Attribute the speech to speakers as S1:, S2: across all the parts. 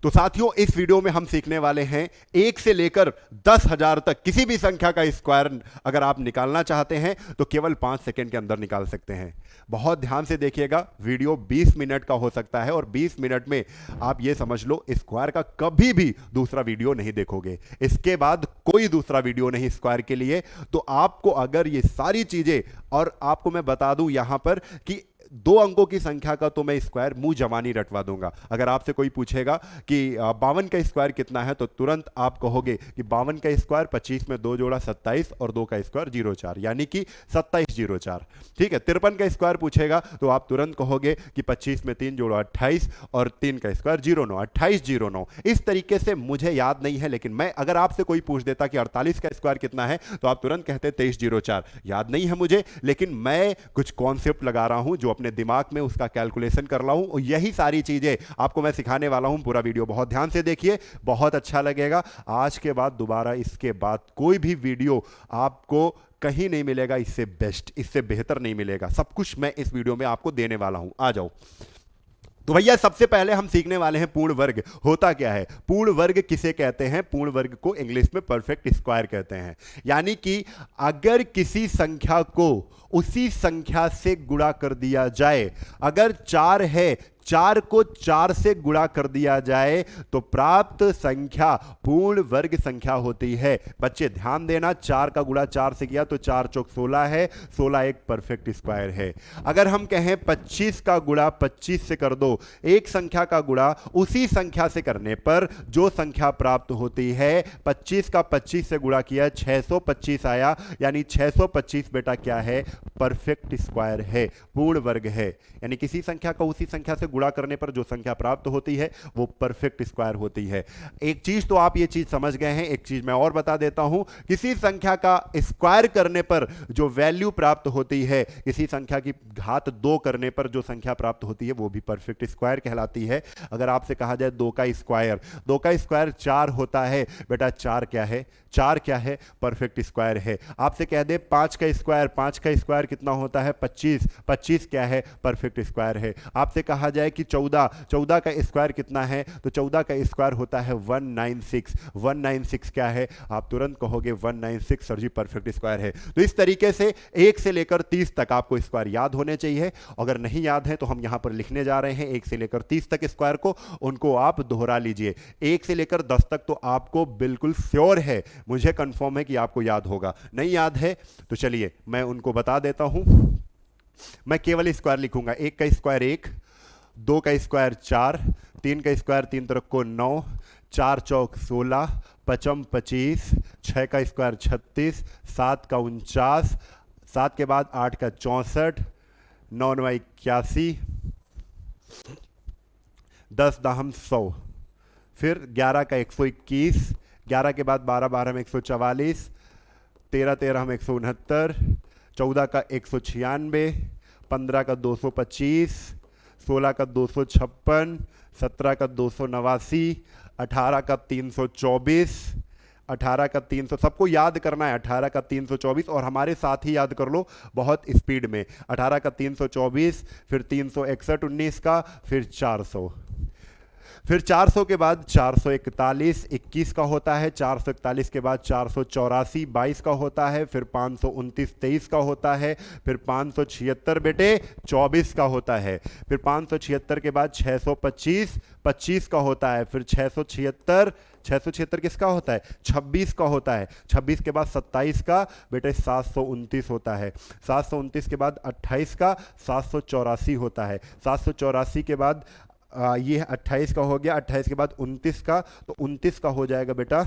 S1: तो साथियों, इस वीडियो में हम सीखने वाले हैं 1 से लेकर 10,000 तक किसी भी संख्या का स्क्वायर अगर आप निकालना चाहते हैं तो केवल 5 सेकंड के अंदर निकाल सकते हैं। बहुत ध्यान से देखिएगा, वीडियो 20 मिनट का हो सकता है और 20 मिनट में आप ये समझ लो स्क्वायर का कभी भी दूसरा वीडियो नहीं देखोगे। इसके बाद कोई दूसरा वीडियो नहीं स्क्वायर के लिए। तो आपको अगर ये सारी चीजें, और आपको मैं बता दूं यहां पर कि 2 अंकों की संख्या का तो मैं स्क्वायर मुंह जवानी रटवा दूंगा। अगर आपसे कोई पूछेगा कि 52 का स्क्वायर कितना है तो तुरंत आप कहोगे कि 52 का स्क्वायर 25 में 2 जोड़ा 27 और 2 का स्क्वायर 04, यानी कि 2704। ठीक है। 53 का स्क्वायर पूछेगा तो आप तुरंत कहोगे कि 25 में 3 जोड़ा 28 और 3 का स्क्वायर 09, 2809। इस तरीके से मुझे याद नहीं है, लेकिन मैं अगर आपसे कोई पूछ देता कि 48 का स्क्वायर कितना है तो आप तुरंत कहते 2304। याद नहीं है मुझे, लेकिन मैं कुछ कॉन्सेप्ट लगा रहा हूं जो अपने दिमाग में उसका कैलकुलेशन कर रहा हूं, और यही सारी चीजें आपको मैं सिखाने वाला हूं। पूरा वीडियो बहुत ध्यान से देखिए, बहुत अच्छा लगेगा। आज के बाद दोबारा इसके बाद कोई भी वीडियो आपको कहीं नहीं मिलेगा इससे बेस्ट, इससे बेहतर नहीं मिलेगा। सब कुछ मैं इस वीडियो में आपको देने वाला हूं। आ जाओ। तो भैया सबसे पहले हम सीखने वाले हैं पूर्ण वर्ग होता क्या है। पूर्ण वर्ग किसे कहते हैं? पूर्ण वर्ग को इंग्लिश में परफेक्ट स्क्वायर कहते हैं। यानी कि अगर किसी संख्या को उसी संख्या से गुणा कर दिया जाए, अगर 4 है, 4 को 4 से गुणा कर दिया जाए तो प्राप्त संख्या पूर्ण वर्ग संख्या होती है। बच्चे ध्यान देना, 4 का गुणा 4 से किया तो 4 चौक 16 है, 16 एक परफेक्ट स्क्वायर है। अगर हम कहें 25 का गुणा 25 से कर दो, एक संख्या का गुणा उसी संख्या से करने पर जो संख्या प्राप्त होती है, 25 का 25 से गुणा किया 625 आया, यानी 625 बेटा क्या है? परफेक्ट स्क्वायर है, पूर्ण वर्ग है। यानी किसी संख्या का उसी संख्या से गुणा करने पर जो संख्या प्राप्त होती है वो परफेक्ट स्क्वायर होती है। एक चीज तो आप ये चीज समझ गए हैं, एक चीज मैं और बता देता हूं। किसी संख्या का स्क्वायर करने पर जो वैल्यू प्राप्त होती है, किसी संख्या की घात 2 करने पर जो संख्या प्राप्त होती है वो भी परफेक्ट स्क्वायर कहलाती है। अगर आपसे कहा जाए 2 का स्क्वायर, 2 का स्क्वायर 4 होता है, बेटा 4 क्या है? 4 क्या है? परफेक्ट स्क्वायर है। आपसे कह दे 5 का स्क्वायर, 5 का स्क्वायर कितना होता है? 25, 25 क्या है? परफेक्ट स्क्वायर है। आपसे कहा जाए कि 14, 14 का स्क्वायर कितना है तो 14 का स्क्वायर होता है 196, 196 क्या है? आप तुरंत कहोगे 196 सर जी परफेक्ट स्क्वायर है। तो इस तरीके से 1 से लेकर 30 तक आपको स्क्वायर याद होने चाहिए। अगर नहीं याद है तो हम यहां पर लिखने जा रहे हैं 1 से लेकर 30 तक स्क्वायर को, उनको आप दोहरा लीजिए। 1 से लेकर 10 तक तो आपको बिल्कुल श्योर है, मुझे कंफर्म है कि आपको याद होगा। नहीं याद है तो चलिए मैं उनको बता देता हूं। मैं केवल स्क्वायर लिखूंगा। 1 का स्क्वायर 1, 2 का स्क्वायर 4, 3 का स्क्वायर 3 तरफ को 9, 4 चौक 16, 5 25, 6 का स्क्वायर 36, 7 का 49, 7 के बाद 8 का 64, 9 9 81, 10 दाहम 100, फिर 11 का 121, 11 के बाद 12 12 में 144, 13 13 में 169, 14 का 196, 15 का 225, 16 का 256, 17 का 289, 18 का 324, 18 का 300, सबको याद करना है 18 का 324, और हमारे साथ ही याद कर लो बहुत स्पीड में। 18 का 324, फिर 361 19 का, फिर 400, फिर 400 के बाद 441 21 का होता है, 441 के बाद 484 22 का होता है, फिर 529 23 का होता है, फिर 576 बेटे 24 का होता है, फिर 576 के बाद 625 25 का होता है, फिर 676 676 किसका होता है? 26 का होता है, 26 के बाद 27 का बेटे 729 होता है, 729 के बाद 28 का 784 होता है, 784 के बाद ये 28 का हो गया, 28 के बाद 29 का, तो 29 का हो जाएगा बेटा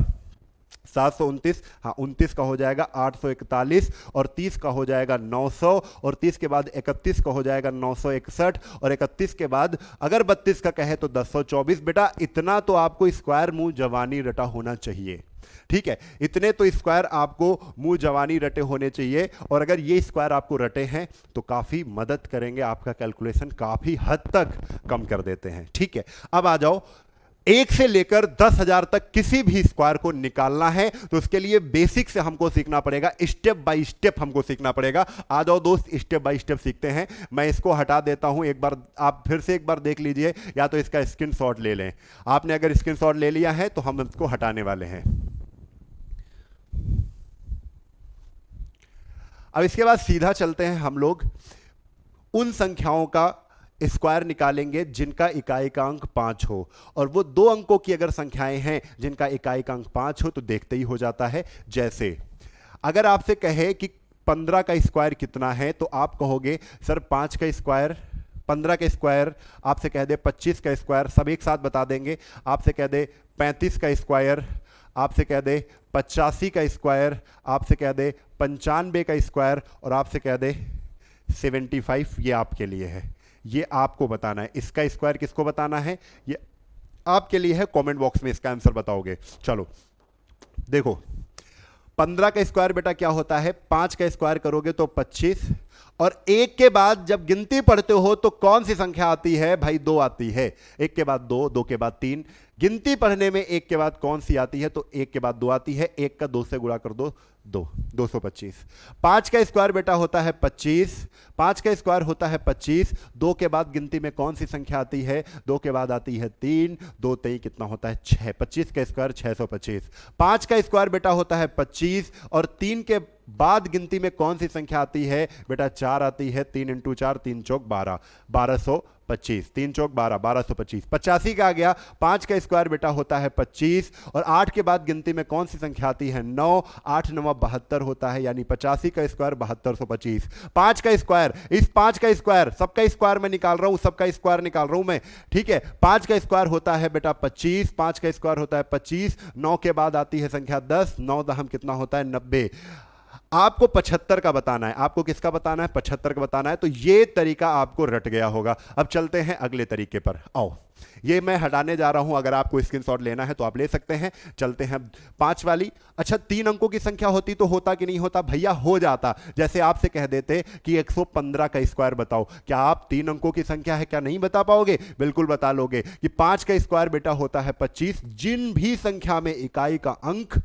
S1: 729, हाँ 29 का हो जाएगा 841, और 30 का हो जाएगा 900, और 30 के बाद 31 का हो जाएगा 961, और 31 के बाद अगर 32 का कहे तो 1024। बेटा इतना तो आपको स्क्वायर मुंह जवानी रटा होना चाहिए। ठीक है, इतने तो स्क्वायर आपको मुंह जवानी रटे होने चाहिए, और अगर ये स्क्वायर आपको रटे हैं तो काफी मदद करेंगे, आपका कैलकुलेशन काफी हद तक कम कर देते हैं। ठीक है, अब आ जाओ एक से लेकर 10,000 तक किसी भी स्क्वायर को निकालना है तो उसके लिए बेसिक से हमको सीखना पड़ेगा, स्टेप बाय स्टेप हमको सीखना पड़ेगा। आ जाओ दोस्त, स्टेप बाय स्टेप सीखते हैं। मैं इसको हटा देता हूं, एक बार आप फिर से एक बार देख लीजिए, या तो इसका स्क्रीनशॉट ले लें। आपने अगर स्क्रीनशॉट ले लिया है तो हम इसको हटाने वाले हैं। अब इसके बाद सीधा चलते हैं हम लोग उन संख्याओं का स्क्वायर निकालेंगे जिनका इकाई का अंक 5 हो, और वो 2 अंकों की अगर संख्याएं हैं जिनका इकाई का अंक 5 हो तो देखते ही हो जाता है। जैसे अगर आपसे कहे कि 15 का स्क्वायर कितना है तो आप कहोगे सर 5 का स्क्वायर, 15 का स्क्वायर, आपसे कह दे 25 का स्क्वायर, सब एक साथ बता देंगे। आपसे कह दे 35 का स्क्वायर, आपसे कह दे 85 का स्क्वायर, आपसे कह दे 95 का स्क्वायर, और आपसे कह दे 75। ये आपके लिए है, ये आपको बताना है। इसका स्क्वायर किसको बताना है, ये आपके लिए है। कमेंट बॉक्स में इसका आंसर बताओगे। चलो देखो, 15 का स्क्वायर बेटा क्या होता है, 5 का स्क्वायर करोगे तो 25, और 1 के बाद जब गिनती पढ़ते हो तो कौन सी संख्या आती है भाई, 2 आती है। 1 के बाद 2, 2 के बाद 3। गिनती पढ़ने में 1 के बाद कौन सी आती है, तो 1 के बाद 2 आती है। 1 का 2 से गुणा कर दो, 2, 225। 5 का स्क्वायर बेटा होता है 25, 5 का स्क्वायर होता है 25। 2 के बाद गिनती में कौन सी संख्या आती है, 2 के बाद आती है 3, 2 3 कितना होता है 6। 25 का स्क्वायर 625। 5 का स्क्वायर बेटा होता है 25, और 3 के बाद गिनती में कौन सी संख्या आती है बेटा, 4 आती है। 3 इंटू 4, 3 चौक 12, 1225। 3 चौक 12, 1225। 85 का आ गया। 5 का स्क्वायर बेटा होता है 25, और 8 के बाद गिनती में कौन सी संख्या आती है, 9, 8 9 72 होता है, यानी 85 का स्क्वायर 7225। 5 का स्क्वायर, इस 5 का स्क्वायर, सबका स्क्वायर मैं निकाल रहा हूं, सबका स्क्वायर निकाल रहा हूं मैं, ठीक है। 5 का स्क्वायर होता है बेटा 25, 5 का स्क्वायर होता है 25। 9 के बाद आती है संख्या 10, 9 दहम कितना होता है 90। आपको 75 का बताना है, आपको किसका बताना है, 75 का बताना है। तो ये तरीका आपको रट गया होगा। अब चलते हैं अगले तरीके पर। आओ, ये मैं हटाने जा रहा हूं, अगर आपको स्क्रीनशॉट लेना है तो आप ले सकते हैं। चलते हैं 5 वाली। अच्छा, 3 अंकों की संख्या होती तो होता कि नहीं होता भैया, हो जाता। जैसे आपसे कह देते कि 115 का स्क्वायर बताओ, क्या आप 3 अंकों की संख्या है क्या नहीं बता पाओगे, बिल्कुल बता लोगे। कि 5 का स्क्वायर बेटा होता है 25, जिन भी संख्या में इकाई का अंक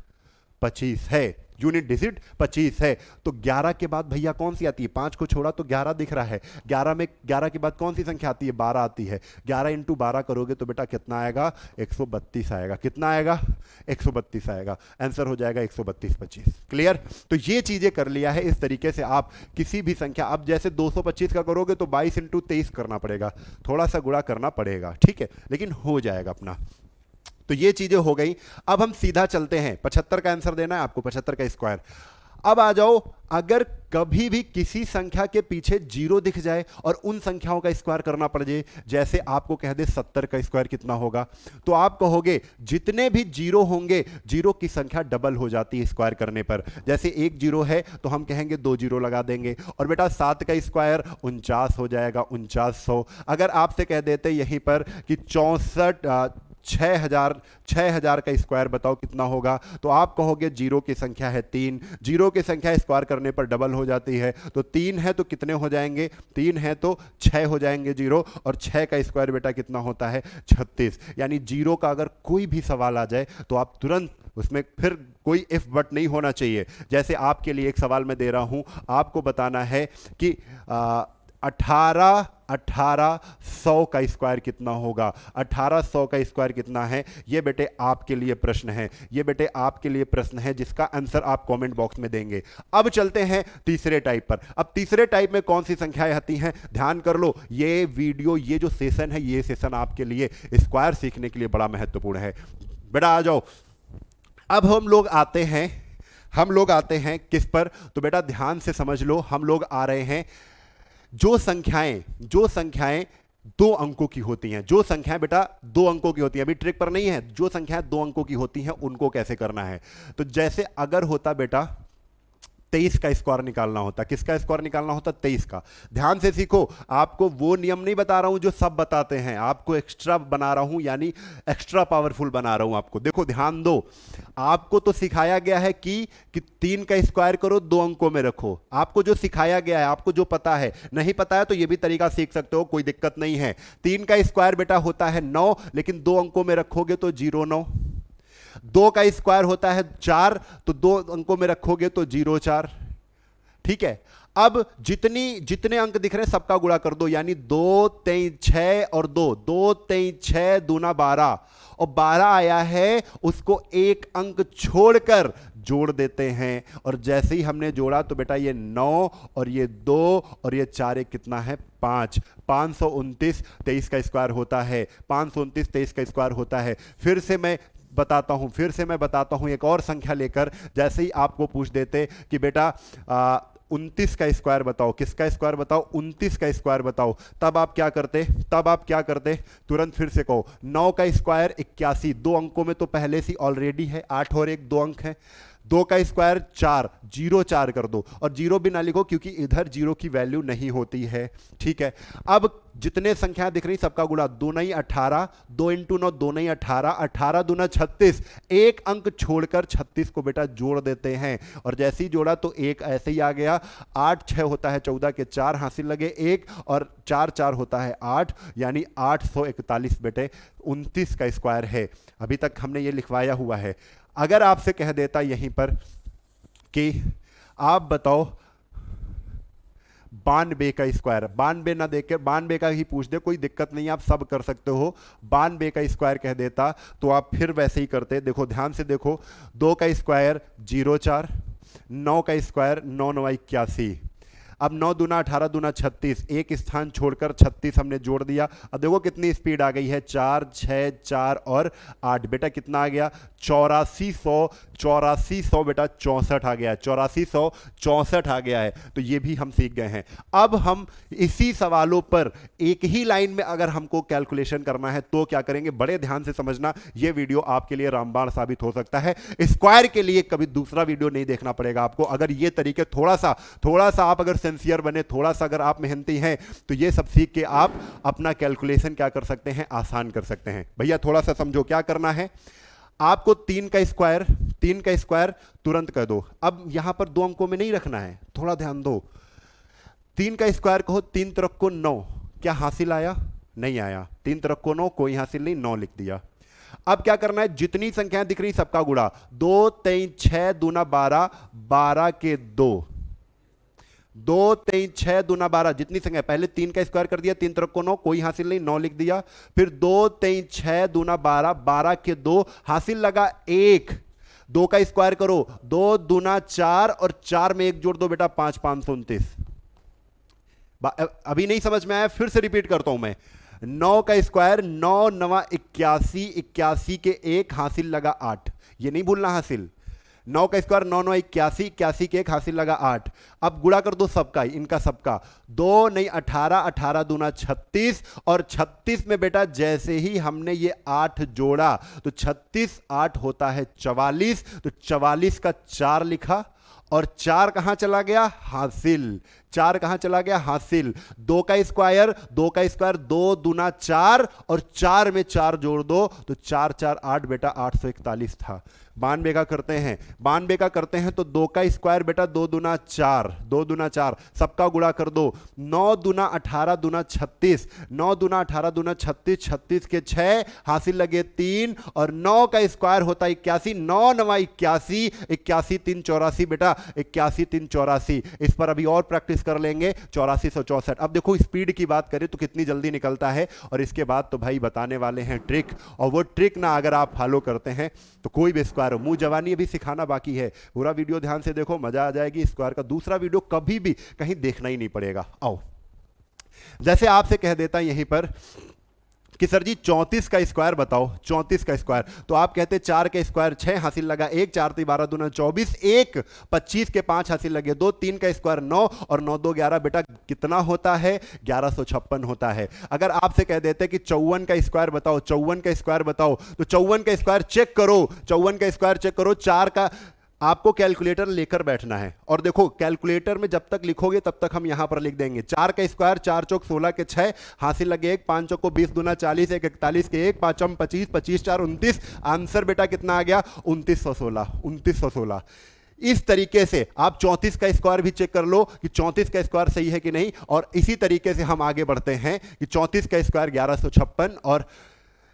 S1: 25 है, यूनिट डिजिट 25 है, तो 11 के बाद भैया कौन सी आती है, 5 को छोड़ा तो 11 दिख रहा है। 11 में 11 के बाद कौन सी संख्या आती है, 12 आती है। 11 इंटू 12 करोगे तो बेटा कितना आएगा, 132 आएगा। कितना आएगा, 132 आएगा। आंसर हो जाएगा 132 25। क्लियर। तो ये चीजें कर लिया है। इस तरीके से आप किसी भी संख्या, अब जैसे 225 का करोगे तो 22 इंटू 23 करना पड़ेगा, थोड़ा सा गुणा करना पड़ेगा, ठीक है, लेकिन हो जाएगा अपना। तो ये चीजें हो गई। अब हम सीधा चलते हैं, 75 का आंसर देना है आपको, 75 का स्क्वायर। अब आ जाओ, अगर कभी भी किसी संख्या के पीछे 0 दिख जाए और उन संख्याओं का स्क्वायर करना पड़ जाए, जैसे आपको कह दे 70 का स्क्वायर कितना होगा, तो आप कहोगे जितने भी 0 होंगे, 0 की संख्या डबल हो जाती है स्क्वायर करने पर। जैसे 1 0 है तो हम कहेंगे 2 0 लगा देंगे, और बेटा 7 का स्क्वायर 49 हो जाएगा, 4900। अगर आपसे कह देते यहीं पर कि 6000 का स्क्वायर बताओ कितना होगा, तो आप कहोगे 0 की संख्या है 3, 0 की संख्या स्क्वायर करने पर डबल हो जाती है, तो 3 है तो कितने हो जाएंगे, 3 है तो 6 हो जाएंगे 0, और 6 का स्क्वायर बेटा कितना होता है 36। यानी 0 का अगर कोई भी सवाल आ जाए तो आप तुरंत उसमें फिर कोई इफ बट नहीं होना चाहिए। जैसे आपके लिए एक सवाल मैं दे रहा हूं, आपको बताना है कि 1800 का स्क्वायर कितना होगा, 1800 का स्क्वायर कितना है। ये बेटे आपके लिए प्रश्न है, ये बेटे आपके लिए प्रश्न है जिसका आंसर आप कमेंट बॉक्स में देंगे। अब चलते हैं तीसरे टाइप पर। अब तीसरे टाइप में कौन सी संख्याएं आती हैं, ध्यान कर लो। ये वीडियो, ये जो सेशन है, ये सेशन आपके लिए स्क्वायर सीखने के लिए बड़ा महत्वपूर्ण है। बेटा आ जाओ, अब हम लोग आते हैं किस पर, तो बेटा ध्यान से समझ लो। हम लोग आ रहे हैं जो संख्याएं 2 अंकों की होती हैं, जो संख्याएं बेटा 2 अंकों की होती हैं, अभी ट्रिक पर नहीं है, जो संख्याएं 2 अंकों की होती हैं उनको कैसे करना है। तो जैसे अगर होता बेटा 23 का स्क्वायर निकालना होता। किसका स्क्वायर निकालना होता? 23 का। ध्यान से सीखो, आपको वो नियम नहीं बता रहा हूं जो सब बताते हैं, आपको एक्स्ट्रा बना रहा हूं, यानी एक्स्ट्रा पावरफुल बना रहा हूं आपको। देखो ध्यान दो, आपको तो सिखाया गया है कि 3 का स्क्वायर करो, 2 अंकों में रखो। आपको जो सिखाया गया है, आपको जो पता है, नहीं पता है तो ये भी तरीका सीख सकते हो, कोई दिक्कत नहीं है। 3 का स्क्वायर बेटा होता है 9, लेकिन 2 अंकों में रखोगे तो 09। 2 का स्क्वायर होता है 4, तो 2 अंकों में रखोगे तो 04। ठीक है, अब जितने अंक दिख रहे हैं सबका गुणा कर दो, यानी 2 3 6 और 2, 2 3 6 दूना 12, और 12 आया है, उसको एक अंक छोड़कर जोड़ देते हैं। और जैसे ही हमने जोड़ा तो बेटा ये 9 और ये 2 और ये 4 कितना है? 5। 529 23 का स्क्वायर होता है। 529 23 का स्क्वायर होता है। फिर से मैं बताता हूं एक और संख्या लेकर। जैसे ही आपको पूछ देते कि बेटा 29 का स्क्वायर बताओ, किसका स्क्वायर बताओ? 29 का स्क्वायर बताओ, तब आप क्या करते? तुरंत फिर से कहो। 9 का स्क्वायर 81, 2 अंकों में तो पहले से ऑलरेडी है, 8 और 1 2 अंक है। 2 का स्क्वायर 4, 04 कर दो, और 0 भी ना लिखो क्योंकि इधर 0 की वैल्यू नहीं होती है। ठीक है, अब जितने संख्या दिख रही सबका गुणा, 2 9 18, 2 इंटू 9 2 9 18, 18 दूना 36, एक अंक छोड़कर 36 को बेटा जोड़ देते हैं। और जैसे ही जोड़ा तो एक ऐसे ही आ गया। 8 6 होता है 14 के 4 हासिल लगे 1, और 4 4 होता है 8, यानी 841 बेटे 29 का स्क्वायर है। अभी तक हमने ये लिखवाया हुआ है। अगर आपसे कह देता यहीं पर कि आप बताओ 92 का स्क्वायर, 92 ना देकर 92 का ही पूछ दे, कोई दिक्कत नहीं, आप सब कर सकते हो। 92 का स्क्वायर कह देता तो आप फिर वैसे ही करते। देखो ध्यान से देखो, 2 का स्क्वायर 04, 9 का स्क्वायर 9 9 81, अब 9 दूना 18 दूना 36, एक स्थान छोड़कर 36 हमने जोड़ दिया। अब देखो कितनी स्पीड आ गई है, 4 6 4 और 8, बेटा कितना आ गया? 8400 बेटा 64 आ गया है, 8464 आ गया है। तो ये भी हम सीख गए हैं। अब हम इसी सवालों पर एक ही लाइन में अगर हमको कैलकुलेशन करना है तो क्या करेंगे? बड़े ध्यान से समझना, ये वीडियो आपके लिए रामबाण साबित हो सकता है। स्क्वायर के लिए कभी दूसरा वीडियो नहीं देखना पड़ेगा आपको। अगर ये तरीके थोड़ा सा आप अगर सिंसियर बने, थोड़ा सा अगर आप मेहनती हैं, तो ये सब सीख के आप अपना कैलकुलेशन क्या कर सकते हैं? आसान कर सकते हैं। भैया थोड़ा सा समझो क्या करना है आपको। 3 का स्क्वायर तुरंत कर दो। अब यहां पर 2 अंकों में नहीं रखना है, थोड़ा ध्यान दो। 3 का स्क्वायर कहो, 3 तरफ को 9, क्या हासिल आया? नहीं आया। 3 तरफ को 9, कोई हासिल नहीं, 9 लिख दिया। अब क्या करना है? जितनी संख्याएं दिख रही सबका गुणा, 2 3 6 दूना 12, 12 के 2, 2 3 6 दूना 12, जितनी संख्या, पहले 3 का स्क्वायर कर दिया, 3 तरफ को 9, कोई हासिल नहीं, 9 लिख दिया। फिर 2 3 6 दूना 12, 12 के 2, हासिल लगा 1, 2 का स्क्वायर करो, 2 दूना 4 और 4 में 1 जोड़ दो बेटा 5 529। अभी नहीं समझ में आया? फिर से रिपीट करता हूं मैं। 9 का स्क्वायर 9 9 81, 81 के 1 हासिल लगा 8, ये नहीं भूलना हासिल। 9 का स्क्वायर 9 9 81, 81 के 1 हासिल लगा 8। अब गुणा कर दो सबका, इनका सबका, 2 नहीं 18, 18 दूना 36, और 36 में बेटा जैसे ही हमने ये 8 जोड़ा तो 36 8 होता है 44, तो 44 का 4 लिखा, और 4 कहां चला गया? हासिल। 4 कहां चला गया? हासिल। 2 का स्क्वायर 2 दूना 4, और 4 में 4 जोड़ दो तो 4 4 8 बेटा 841 था। 92 का करते हैं तो 2 का स्क्वायर बेटा 2 दूना 4, सबका गुणा कर दो। 9 दूना 18 दूना 36, 9 दूना 18 दूना 36, 36 के 6 हासिल लगे 3, और 9 का स्क्वायर होता है 81, 9 9 81, 81 3 84 बेटा 81 3 84। इस पर अभी और प्रैक्टिस कर लेंगे। 8464। अब देखो स्पीड की बात करें तो कितनी जल्दी निकलता है, और इसके बाद तो भाई बताने वाले हैं ट्रिक, और वो ट्रिक ना अगर आप फॉलो करते हैं तो कोई भी स्क्वायर हो, मुंह जवानी अभी सिखाना बाकी है। पूरा वीडियो ध्यान से देखो, मजा आ जाएगी। स्क्वायर का दूसरा वीडियो कभी भी कहीं देखना ही नहीं पड़ेगा। आओ, जैसे आपसे कह देता यहीं पर कि सर जी 34 का स्क्वायर बताओ, 34 का स्क्वायर, तो आप कहते 4 के स्क्वायर 6 हासिल लगा 1, 4 3 12 दूना 24, 1 25 के 5 हासिल लगे 2, 3 का स्क्वायर 9, और 9 2 11 बेटा कितना होता है? 1156 होता है। अगर आपसे कह देते कि 54 का स्क्वायर बताओ, 54 का स्क्वायर बताओ, तो 54 का स्क्वायर चेक करो, 54 का स्क्वायर चेक करो, 4 का आपको कैलकुलेटर लेकर बैठना है और देखो कैलकुलेटर में जब तक लिखोगे तब तक हम यहां पर लिख देंगे 4 का स्क्वायर 4 चौक 16 के 6 हासिल लगे 1 5 चौक को 20 दूना 40 1 41 के 1 5 25 25 4 29 आंसर बेटा कितना आ गया 2916 इस तरीके से आप 34 का स्क्वायर भी चेक कर लो कि 34 का स्क्वायर सही है कि नहीं और इसी तरीके से हम आगे बढ़ते हैं कि 34 का स्क्वायर 1156 और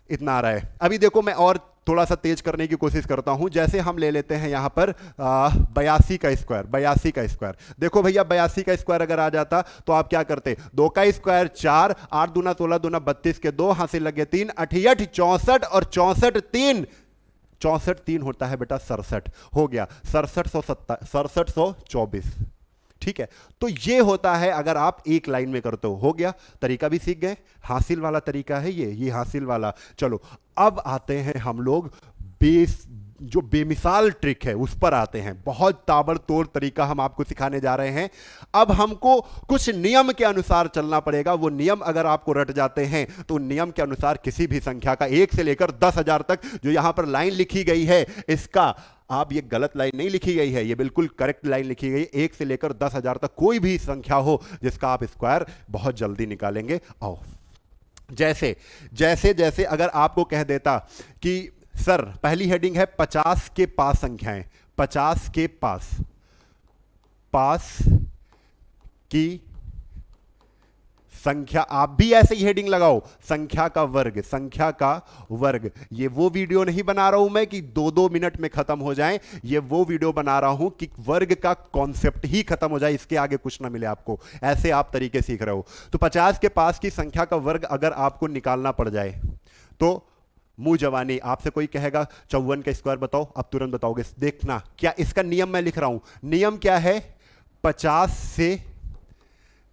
S1: इतना आ रहा है। अभी देखो मैं और थोड़ा सा तेज करने की कोशिश करता हूं। जैसे हम ले लेते हैं यहां पर 82 का स्क्वायर देखो भैया 82 का स्क्वायर अगर आ जाता तो आप क्या करते 2 का स्क्वायर 4 8 दूना 16 दूना 32 के 2 हासिल लगे 3 68 64 और 64 3 होता है बेटा 67 हो गया 6724 ठीक है। तो ये होता है अगर आप एक लाइन में करते हो गया। तरीका भी सीख गए, हासिल वाला तरीका है ये हासिल वाला। चलो अब आते हैं हम लोग जो बेमिसाल ट्रिक है उस पर आते हैं। बहुत ताबड़तोड़ तरीका हम आपको सिखाने जा रहे हैं। अब हमको कुछ नियम के अनुसार चलना पड़ेगा। वो नियम अगर आपको रट जाते हैं तो नियम के अनुसार किसी भी संख्या का 1 से लेकर 10,000 तक जो यहां पर लाइन लिखी गई है, इसका आप ये गलत लाइन नहीं लिखी गई है, ये बिल्कुल करेक्ट लाइन लिखी गई। 1 से लेकर 10,000 तक कोई भी संख्या हो जिसका आप स्क्वायर बहुत जल्दी निकालेंगे। आओ जैसे जैसे अगर आपको कह देता कि सर पहली हेडिंग है 50 के पास संख्याएं, 50 के पास की संख्या, आप भी ऐसे ही हेडिंग लगाओ संख्या का वर्ग। ये वो वीडियो नहीं बना रहा हूं मैं कि 2-2 मिनट में खत्म हो जाए, ये वो वीडियो बना रहा हूं कि वर्ग का कॉन्सेप्ट ही खत्म हो जाए, इसके आगे कुछ ना मिले आपको। ऐसे आप तरीके सीख रहे हो। तो 50 के पास की संख्या का वर्ग अगर आपको निकालना पड़ जाए तो मुंह जवानी आपसे कोई कहेगा 54 का स्क्वायर बताओ, आप तुरंत बताओगे। देखना क्या इसका नियम मैं लिख रहा हूं। नियम क्या है 50 से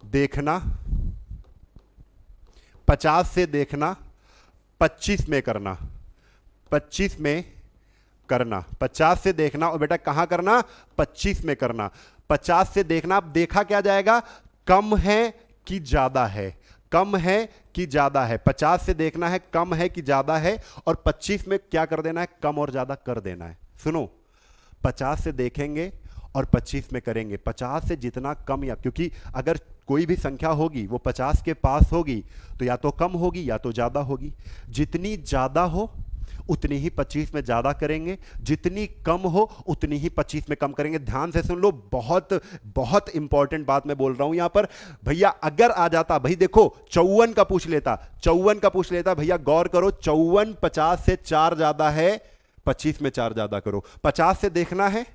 S1: देखना 25 में करना 50 से देखना और बेटा कहां करना 25 में करना। 50 से देखना, अब देखा क्या जाएगा कम है कि ज्यादा है, 50 से देखना है कम है कि ज्यादा है और 25 में क्या कर देना है कम और ज्यादा कर देना है। सुनो 50 से देखेंगे और 25 में करेंगे। 50 से जितना कम, या क्योंकि अगर कोई भी संख्या होगी वो 50 के पास होगी तो या तो कम होगी या तो ज्यादा होगी। जितनी ज्यादा हो उतनी ही 25 में ज्यादा करेंगे, जितनी कम हो उतनी ही 25 में कम करेंगे। ध्यान से सुन लो, बहुत इंपॉर्टेंट बात मैं बोल रहा हूं यहां पर। भैया अगर आ जाता, भाई देखो 54 का पूछ लेता भैया गौर करो 54 50 से 4 ज्यादा है, 25 में 4 ज्यादा करो। 50 से देखना है,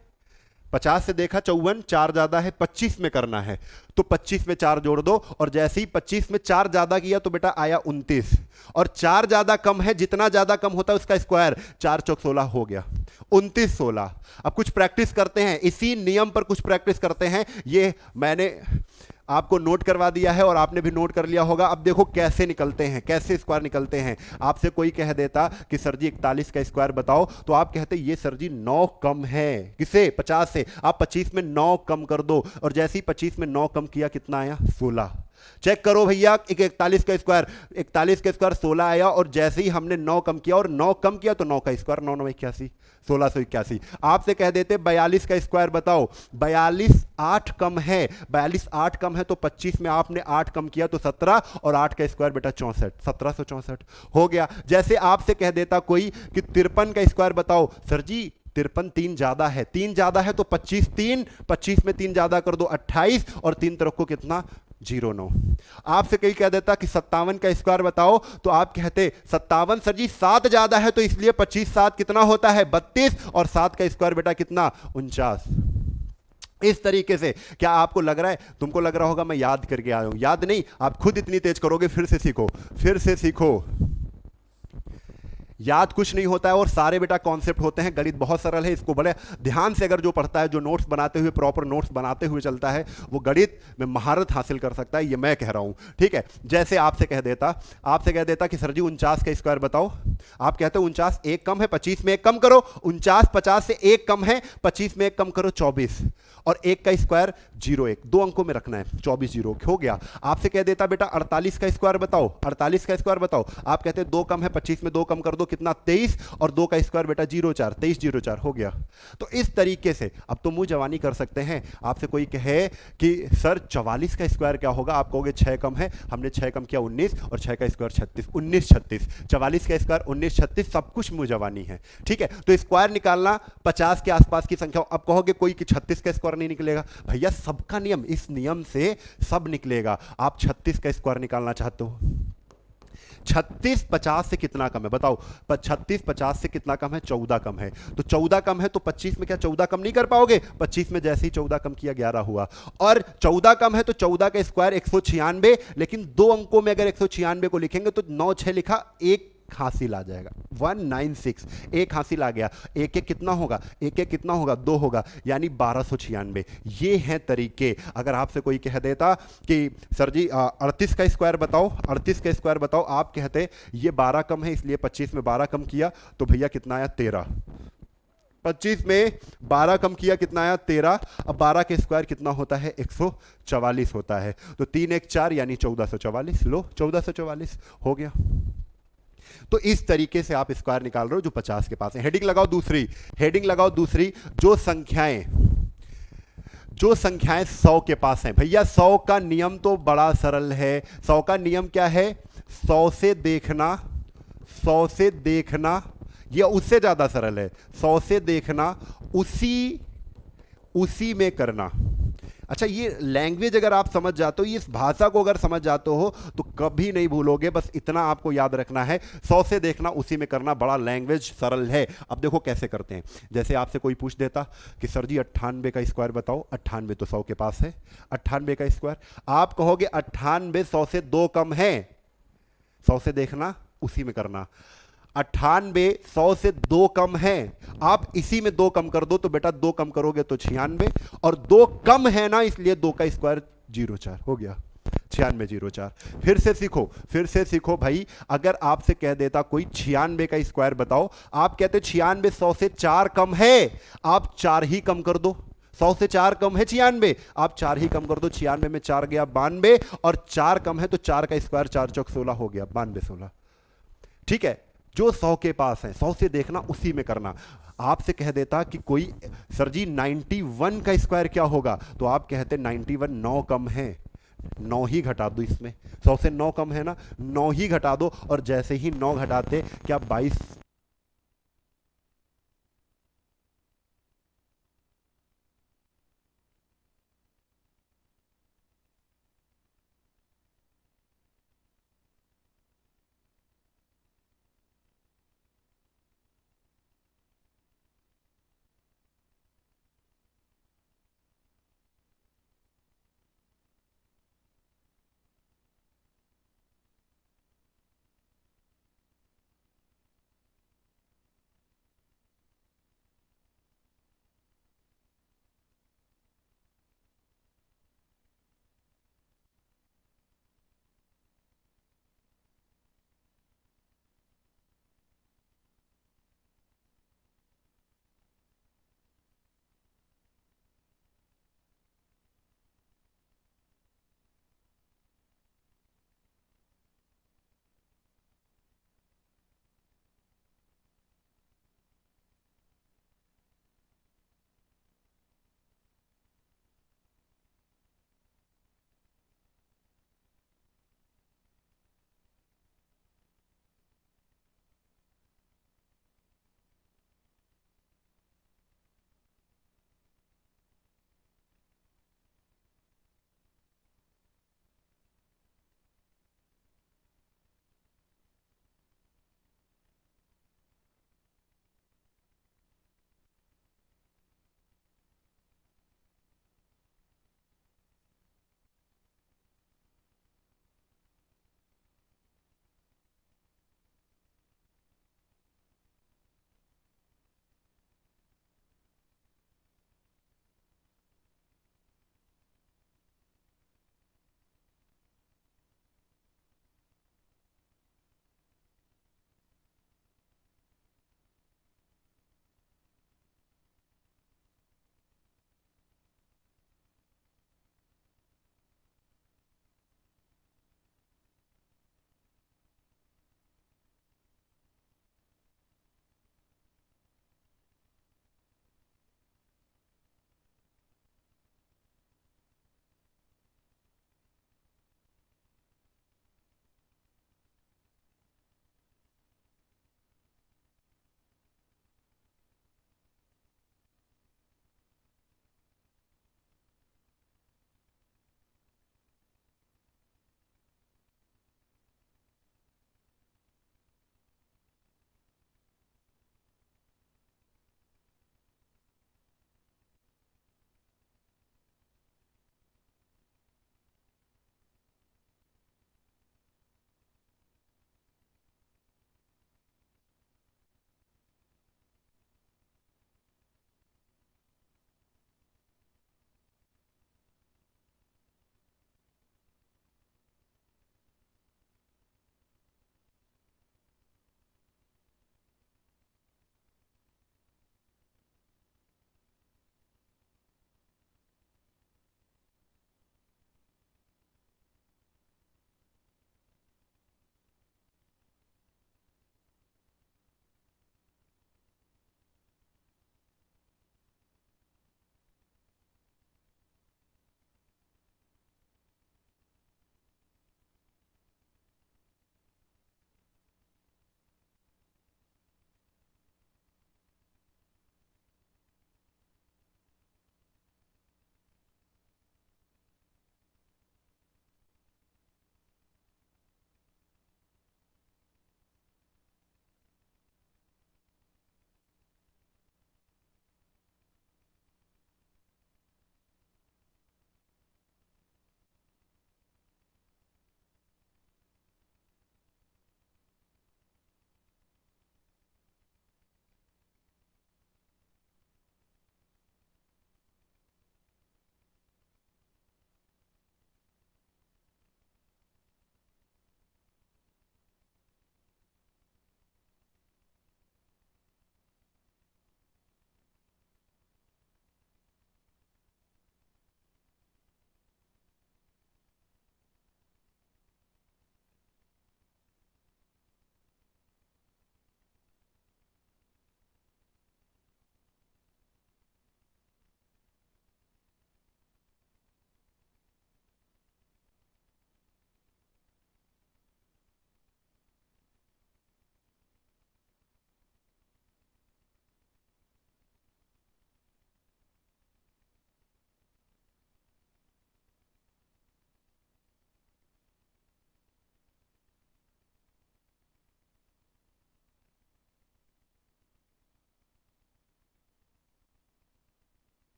S1: 50 से देखा 54 4 ज्यादा है, 25 में करना है तो 25 में 4 जोड़ दो और जैसे ही 25 में 4 ज्यादा किया तो बेटा आया 29 और 4 ज्यादा कम है, जितना ज्यादा कम होता है उसका स्क्वायर, 4 चौक 16 हो गया 29 16। अब कुछ प्रैक्टिस करते हैं, इसी नियम पर कुछ प्रैक्टिस करते हैं। ये मैंने आपको नोट करवा दिया है और आपने भी नोट कर लिया होगा। अब देखो कैसे निकलते हैं, कैसे स्क्वायर निकलते हैं। आपसे कोई कह देता कि सर जी 41 का स्क्वायर बताओ तो आप कहते ये सर जी 9 कम है, किसे 50 से। आप 25 में 9 कम कर दो और जैसे ही 25 में 9 कम किया कितना आया 16। चेक करो भैया 41 का स्क्वायर 16 आया और जैसे ही हमने 9 कम किया और 9 कम किया तो 9 का स्क्वायर 9 9 81 1681। आपसे कह देते 42 का स्क्वायर बताओ, 42 8 कम है, 42 8 कम है तो 25 में आपने 8 कम किया तो 17 और 8 का स्क्वायर बेटा 64 1764 हो गया। जैसे आपसे कह देता कोई कि 53 का स्क्वायर बताओ, सर जी 53 3 ज्यादा है, 3 ज्यादा है तो 25 में 3 ज्यादा कर दो 28 और 3 तरफ को कितना 09। आपसे कहीं कह देता कि 57 का स्क्वायर बताओ तो आप कहते 57 सर जी 7 ज्यादा है तो इसलिए 25 7 कितना होता है 32 और 7 का स्क्वायर बेटा कितना 49। इस तरीके से क्या आपको लग रहा है, तुमको लग रहा होगा मैं याद करके आया हूं, याद नहीं, आप खुद इतनी तेज करोगे। फिर से सीखो। याद कुछ नहीं होता है और सारे बेटा कॉन्सेप्ट होते हैं। गणित बहुत सरल है, इसको बड़े ध्यान से अगर जो पढ़ता है, जो नोट्स बनाते हुए प्रॉपर नोट्स बनाते हुए चलता है, वो गणित में महारत हासिल कर सकता है, ये मैं कह रहा हूं। ठीक है, जैसे आपसे कह देता कि सर जी 49 का स्क्वायर बताओ। आप कहते हो 49 1 कम है, 25 में 1 कम करो। 49 50 से 1 कम है, 25 में 1 कम करो 24 और 1 का स्क्वायर 01, 2 अंकों में रखना है 24 0 हो गया। आपसे कह देता बेटा 48 का स्क्वायर बताओ, 48 का स्क्वायर बताओ। आप कहते हैं 2 कम है, 25 में 2 कम कर दो कितना 23 और 2 का स्क्वायर बेटा 04, 23 04 हो गया। तो इस तरीके से अब तो मुंह जवानी कर सकते हैं। आपसे कोई कहे कि सर 44 का स्क्वायर क्या होगा, आप कहोगे 6 कम है, हमने 6 कम किया 19 और 6 का स्क्वायर 36, 19 36, 44 का स्क्वायर 19 36, सब कुछ मुंह जवानी है। ठीक है, तो स्क्वायर निकालना 50 के आसपास की संख्या। अब कहोगे कोई कि 36 का स्क्वायर नहीं निकलेगा, भैया सबका नियम, इस नियम से सब निकलेगा। आप 36 का स्क्वायर निकालना चाहते हो, 36 50 से कितना कम है बताओ, 36 50 से कितना कम है, 14 कम है। तो 14 कम है तो 25 में क्या 14 कम नहीं कर पाओगे, 25 में जैसे ही 14 कम किया 11 हुआ। और 14 कम है तो 14 का स्क्वायर 196, लेकिन दो अंकों में अगर 196 को लिखेंगे तो 9 6 लिखा, एक हासिल आ जाएगा 196, एक हासिल आ गया। एक एक कितना होगा, एक एक कितना होगा, 2 होगा, यानी 1296। ये हैं तरीके। अगर आपसे कोई कह देता कि सर जी 38 का स्क्वायर बताओ, 38 का स्क्वायर बताओ, आप कहते ये 12 कम है इसलिए 25 में 12 कम किया, तो भैया कितना आया 13, 25 में 12 कम किया कितना आया 13। अब 12 के स्क्वायर कितना होता है 144 होता है, तो 3 1 4 यानी 1444। लो 1444 हो गया। तो इस तरीके से आप स्क्वायर निकाल रहे हो जो 50 के पास है। हेडिंग लगाओ दूसरी, हेडिंग लगाओ दूसरी, जो संख्याएं 100 के पास हैं। भैया 100 का नियम तो बड़ा सरल है। 100 का नियम क्या है, 100 से देखना, 100 से देखना, यह उससे ज्यादा सरल है। 100 से देखना, उसी में करना। अच्छा, ये लैंग्वेज अगर आप समझ जाते हो, इस भाषा को अगर समझ जाते हो तो कभी नहीं भूलोगे। बस इतना आपको याद रखना है, 100 से देखना उसी में करना, बड़ा लैंग्वेज सरल है। अब देखो कैसे करते हैं। जैसे आपसे कोई पूछ देता कि सर जी 98 का स्क्वायर बताओ, 98 तो 100 के पास है, 98 का स्क्वायर। आप कहोगे 98 100 से 2 कम है, 100 से देखना उसी में करना। 98 100 से 2 कम है, आप इसी में 2 कम कर दो, तो बेटा 2 कम करोगे तो 96, और 2 कम है ना, इसलिए 2 का स्क्वायर 04 हो गया, 96 04। फिर से सीखो भाई। अगर आपसे कह देता कोई 96 का स्क्वायर बताओ, आप कहते 96 100 से 4 कम है, आप 4 ही कम कर दो। 100 से 4 कम है 96, आप 4 ही कम कर दो। 96 में 4 गया 92, और 4 कम है तो 4 का स्क्वायर 4 चौक 16 हो गया, 92 16। ठीक है, जो 100 के पास है 100 से देखना उसी में करना। आपसे कह देता कि कोई सर जी 91 का स्क्वायर क्या होगा, तो आप कहते 91 9 कम है, 9 ही घटा दो इसमें। 100 से 9 कम है ना, 9 ही घटा दो, और जैसे ही 9 घटाते क्या 22